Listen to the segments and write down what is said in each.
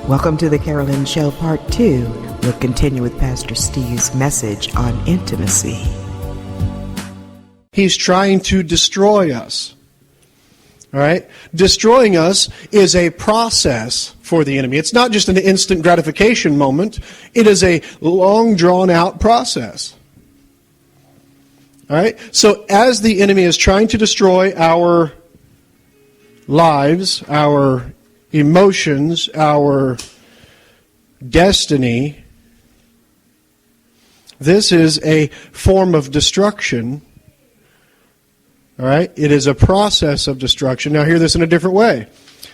Welcome to the LYNN Show Part 2. We'll continue with Pastor Steve's message on intimacy. He's trying to destroy us. All right? Destroying us is a process for the enemy. It's not just an instant gratification moment. It is a long, drawn-out process. All right? So as the enemy is trying to destroy our lives, our emotions, our destiny, this is a form of destruction. All right? It is a process of destruction. Now hear this in a different way.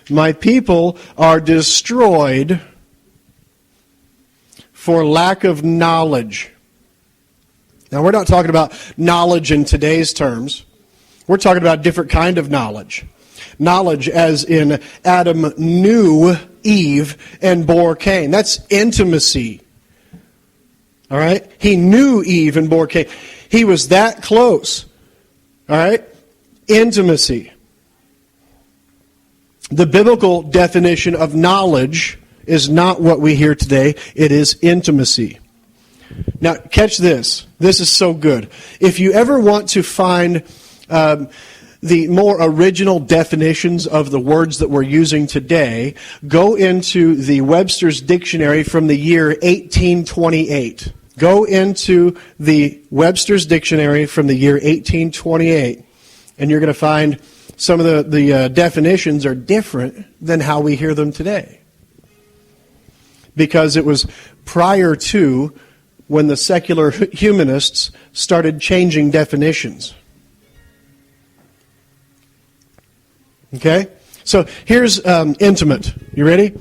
My people are destroyed for lack of knowledge. Now we're not talking about knowledge in today's terms. We're talking about a different kind of knowledge. Knowledge as in Adam knew Eve and bore Cain. That's intimacy. All right? He knew Eve and bore Cain. He was that close. All right? Intimacy. The biblical definition of knowledge is not what we hear today. It is intimacy. Now, catch this. This is so good. If you ever want to find the more original definitions of the words that we're using today, go into the Webster's Dictionary from the year 1828. Go into the Webster's Dictionary from the year 1828, and you're going to find some of the definitions are different than how we hear them today. Because it was prior to when the secular humanists started changing definitions. Okay? So here's intimate. You ready?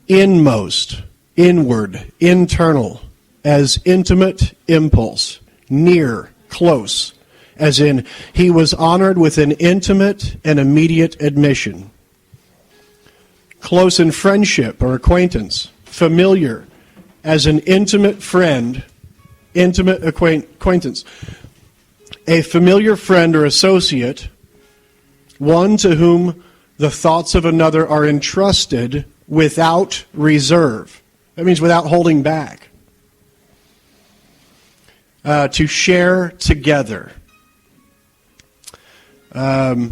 Inmost, inward, internal, as intimate impulse, near, close, as in he was honored with an intimate and immediate admission. Close in friendship or acquaintance, familiar, as an intimate friend, intimate acquaintance. A familiar friend or associate, one to whom the thoughts of another are entrusted without reserve. That means without holding back. To share together. To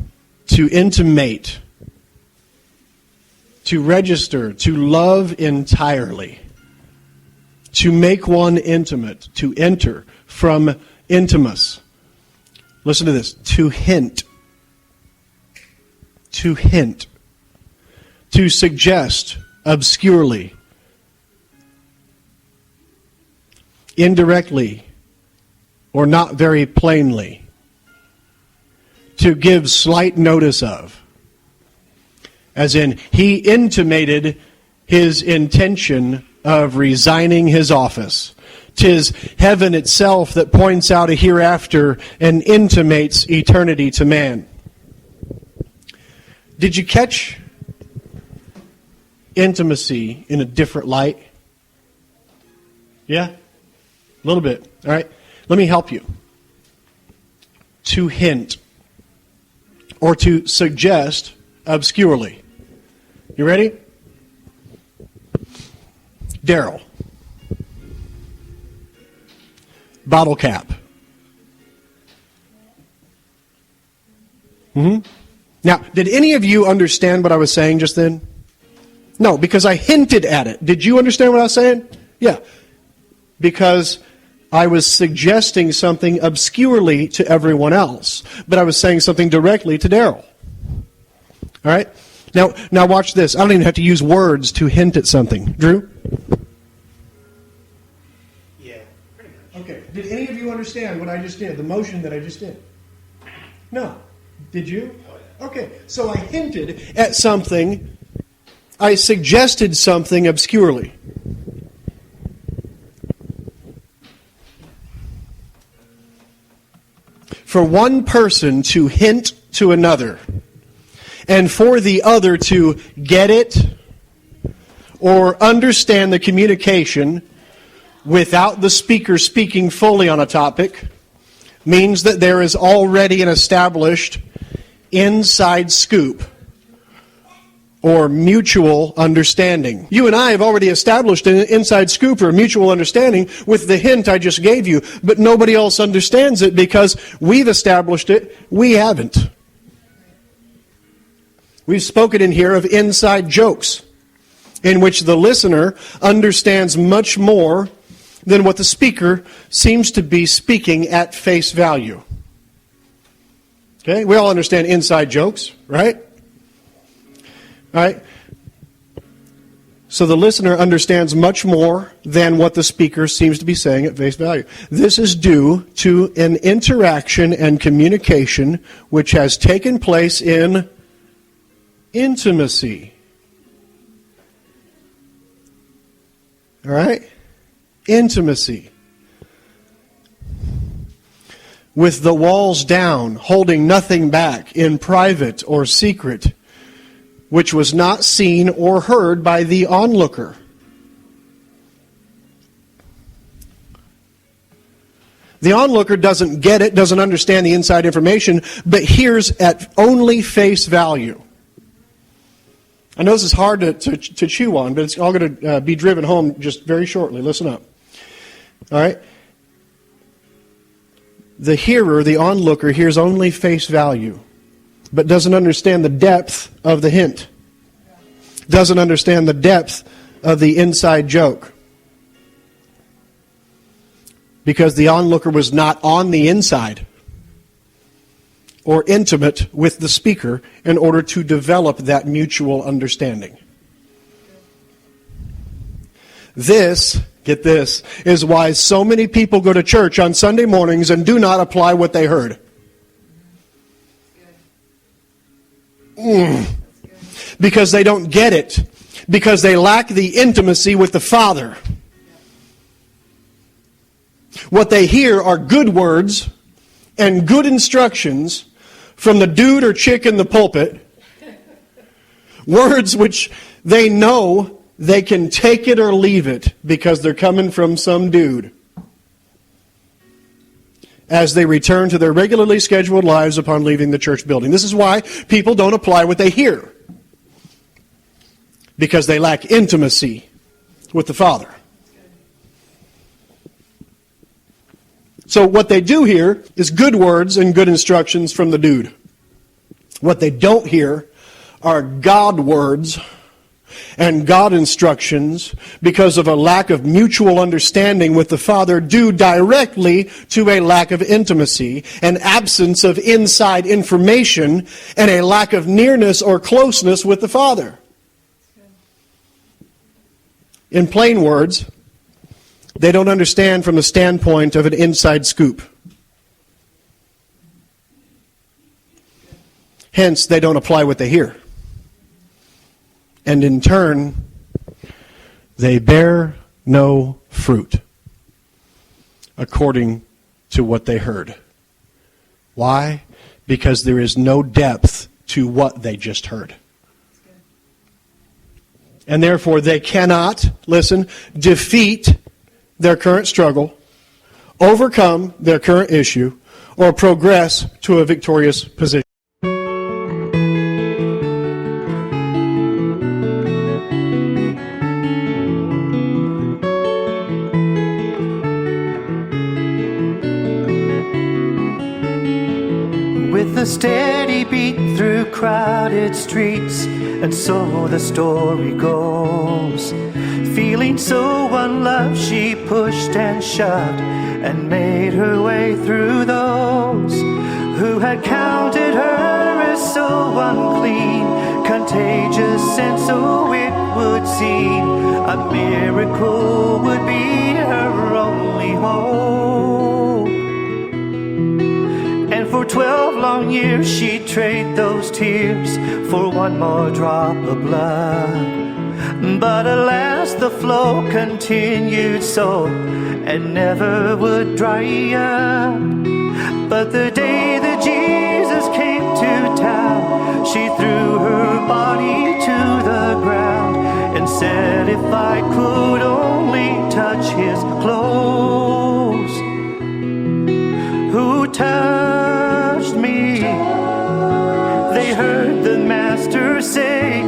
intimate. To register. To love entirely. To make one intimate. To enter. From intimus. Listen to this. To hint. To hint. To suggest obscurely. Indirectly. Or not very plainly. To give slight notice of. As in, he intimated his intention of resigning his office. 'Tis heaven itself that points out a hereafter and intimates eternity to man. Did you catch intimacy in a different light? Yeah? A little bit. All right. Let me help you. To hint or to suggest obscurely. You ready? Daryl. Bottle cap. Now, did any of you understand what I was saying just then? No, because I hinted at it. Did you understand what I was saying? Yeah. Because I was suggesting something obscurely to everyone else, but I was saying something directly to Daryl. All right? Now watch this. I don't even have to use words to hint at something. Drew? Yeah, pretty much. Okay. Did any of you understand what I just did, the motion that I just did? No. Did you? Okay. So I hinted at something. I suggested something obscurely. For one person to hint to another, and for the other to get it or understand the communication without the speaker speaking fully on a topic, means that there is already an established inside scoop or mutual understanding. You and I have already established an inside scoop or mutual understanding with the hint I just gave you, but nobody else understands it because we've established it, we haven't. We've spoken in here of inside jokes, in which the listener understands much more than what the speaker seems to be speaking at face value. Okay, we all understand inside jokes, right? All right? So the listener understands much more than what the speaker seems to be saying at face value. This is due to an interaction and communication which has taken place in intimacy. All right? Intimacy. With the walls down, holding nothing back, in private or secret, which was not seen or heard by the onlooker. The onlooker doesn't get it, doesn't understand the inside information, but hears at only face value. I know this is hard to chew on, but it's all going to be driven home just very shortly. Listen up. All right? The hearer, the onlooker, hears only face value, but doesn't understand the depth of the hint. Doesn't understand the depth of the inside joke. Because the onlooker was not on the inside or intimate with the speaker in order to develop that mutual understanding. This, get this, is why so many people go to church on Sunday mornings and do not apply what they heard. Because they don't get it. Because they lack the intimacy with the Father. What they hear are good words and good instructions from the dude or chick in the pulpit. Words which they know they can take it or leave it because they're coming from some dude. As they return to their regularly scheduled lives upon leaving the church building. This is why people don't apply what they hear. Because they lack intimacy with the Father. So what they do hear is good words and good instructions from the dude. What they don't hear are God words and God instructions because of a lack of mutual understanding with the Father due directly to a lack of intimacy, an absence of inside information, and a lack of nearness or closeness with the Father. In plain words, they don't understand from the standpoint of an inside scoop. Hence, they don't apply what they hear. And in turn, they bear no fruit according to what they heard. Why? Because there is no depth to what they just heard. And therefore, they cannot, listen, defeat their current struggle, overcome their current issue, or progress to a victorious position. With a steady beat through crowded streets, and so the story goes. Feeling so unloved, she pushed and shoved and made her way through those who had counted her as so unclean, contagious, and so it would seem a miracle would be her only hope. And for 12 long years she'd trade those tears for one more drop of blood. But alas, the flow continued so and never would dry up. But the day that Jesus came to town, she threw her body to the ground and said, if I could only touch his clothes. Who touched me? They heard the master say,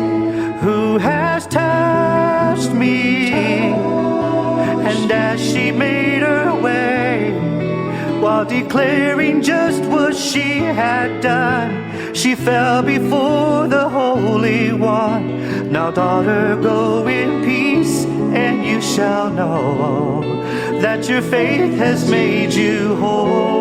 declaring just what she had done. She fell before the Holy One. Now, daughter, go in peace, and you shall know that your faith has made you whole.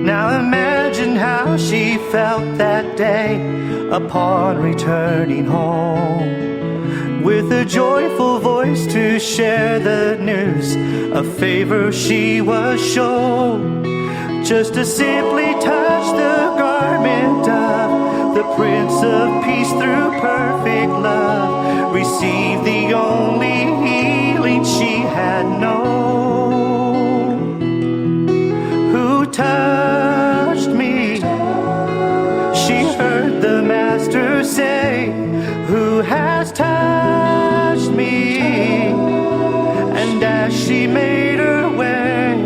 Now imagine how she felt that day upon returning home, with a joyful voice to share the news of favor she was shown. Just to simply touch the garment of the Prince of Peace through perfect love, receive the only healing she had known. Who touched me? She heard the Master say, who has touched me? And as she made her way,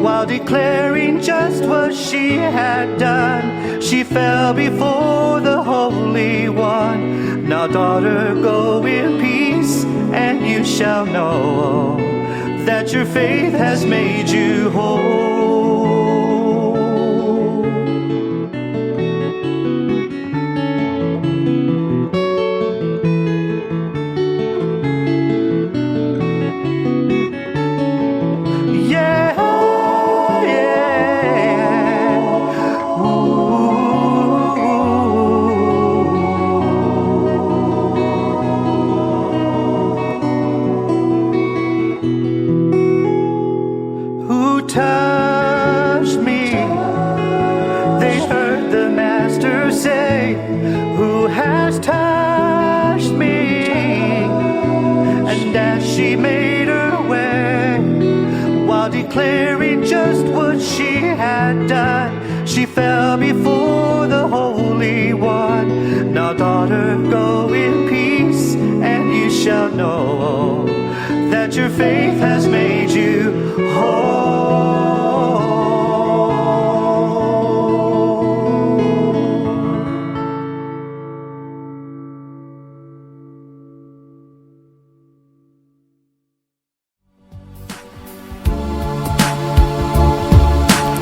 while declaring just what she had done, she fell before the Holy One. Now, daughter, go in peace, and you shall know that your faith has made you whole. Touched me. They heard the Master say, who has touched me? And as she made her way, while declaring just what she had done, she fell before the Holy One. Now, daughter, go in peace, and you shall know that your faith has made you whole.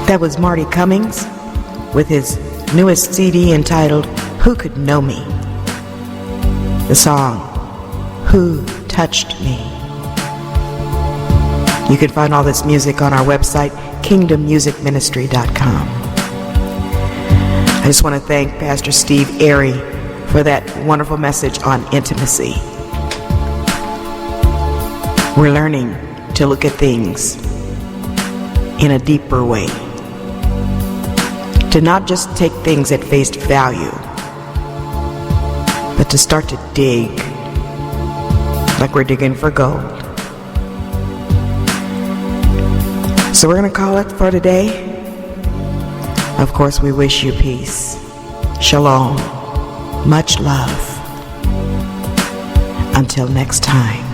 That was Marty Cummings with his newest CD entitled Who Could Know Me? The song, Who Touched Me? You can find all this music on our website, kingdommusicministry.com. I just want to thank Pastor Steve Airy for that wonderful message on intimacy. We're learning to look at things in a deeper way, to not just take things at face value, but to start to dig like we're digging for gold. So we're going to call it for today. Of course, we wish you peace, shalom, much love. Until next time.